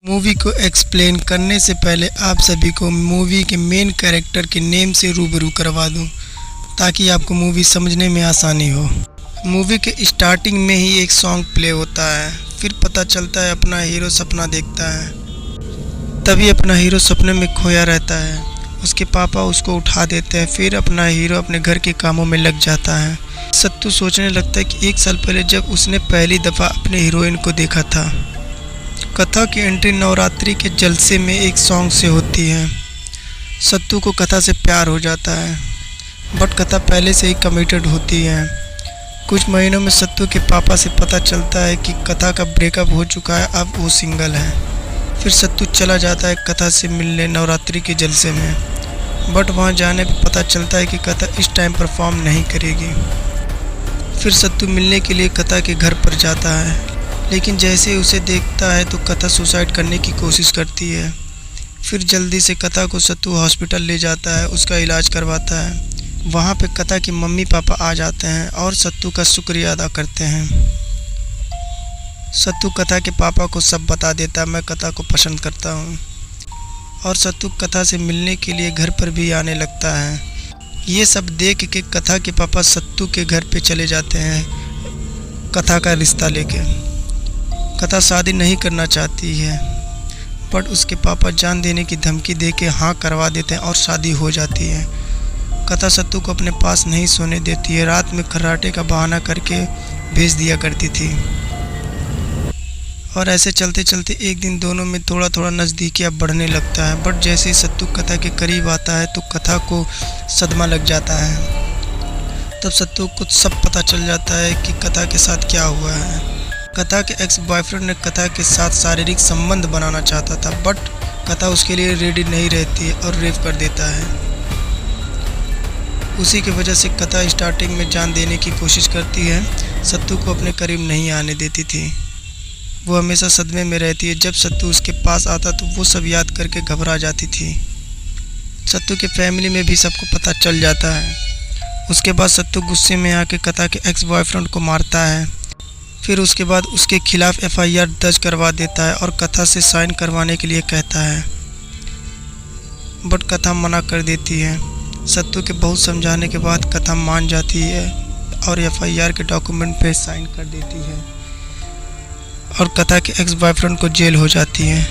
Movie को explain करने से पहले आप सभी को मूवी के मेन कैरेक्टर के नेम से रूबरू करवा दूं ताकि आपको मूवी समझने में आसानी हो। मूवी के स्टार्टिंग में ही एक सॉन्ग प्ले होता है, फिर पता चलता है अपना हीरो सपना देखता है। तभी अपना हीरो सपने में खोया रहता है, उसके पापा उसको उठा देते हैं। फिर अपना हीरो अपने घर के कामों में लग जाता है। सत्तू सोचने लगता है कि 1 साल पहले जब उसने पहली दफ़ा अपने हीरोइन को देखा था। कथा की एंट्री नवरात्रि के जलसे में एक सॉन्ग से होती है। सत्तू को कथा से प्यार हो जाता है, बट कथा पहले से ही कमिटेड होती है। कुछ महीनों में सत्तू के पापा से पता चलता है कि कथा का ब्रेकअप हो चुका है, अब वो सिंगल है। फिर सत्तू चला जाता है कथा से मिलने नवरात्रि के जलसे में, बट वहाँ जाने पर पता चलता है कि कथा इस टाइम परफॉर्म नहीं करेगी। फिर सत्तू मिलने के लिए कथा के घर पर जाता है, लेकिन जैसे ही उसे देखता है तो कथा सुसाइड करने की कोशिश करती है। फिर जल्दी से कथा को सत्तू हॉस्पिटल ले जाता है, उसका इलाज करवाता है। वहाँ पे कथा के मम्मी पापा आ जाते हैं और सत्तू का शुक्रिया अदा करते हैं। सत्तू कथा के पापा को सब बता देता है, मैं कथा को पसंद करता हूँ। और सत्तू कथा से मिलने के लिए घर पर भी आने लगता है। ये सब देख के कथा के पापा सत्तू के घर पे चले जाते हैं कथा का रिश्ता लेके। कथा शादी नहीं करना चाहती है, बट उसके पापा जान देने की धमकी दे के हाँ करवा देते हैं और शादी हो जाती है। कथा सत्तू को अपने पास नहीं सोने देती है, रात में खर्राटे का बहाना करके भेज दिया करती थी। और ऐसे चलते चलते एक दिन दोनों में थोड़ा थोड़ा नज़दीकियाँ बढ़ने लगता है। बट जैसे ही सत्तू कथा के करीब आता है तो कथा को सदमा लग जाता है। तब सत्तू को सब पता चल जाता है कि कथा के साथ क्या हुआ है। कथा के एक्स बॉयफ्रेंड ने कथा के साथ शारीरिक संबंध बनाना चाहता था, बट कथा उसके लिए रेडी नहीं रहती है और रेप कर देता है। उसी की वजह से कथा स्टार्टिंग में जान देने की कोशिश करती है, सत्तू को अपने करीब नहीं आने देती थी। वो हमेशा सदमे में रहती है। जब सत्तू उसके पास आता तो वो सब याद करके घबरा जाती थी। सत्तू के फैमिली में भी सबको पता चल जाता है। उसके बाद सत्तू गुस्से में आके कथा के एक्स बॉयफ्रेंड को मारता है। फिर उसके बाद उसके खिलाफ FIR दर्ज करवा देता है और कथा से साइन करवाने के लिए कहता है, बट कथा मना कर देती है। सत्तू के बहुत समझाने के बाद कथा मान जाती है और FIR के डॉक्यूमेंट पे साइन कर देती है और कथा के एक्स बॉयफ्रेंड को जेल हो जाती है।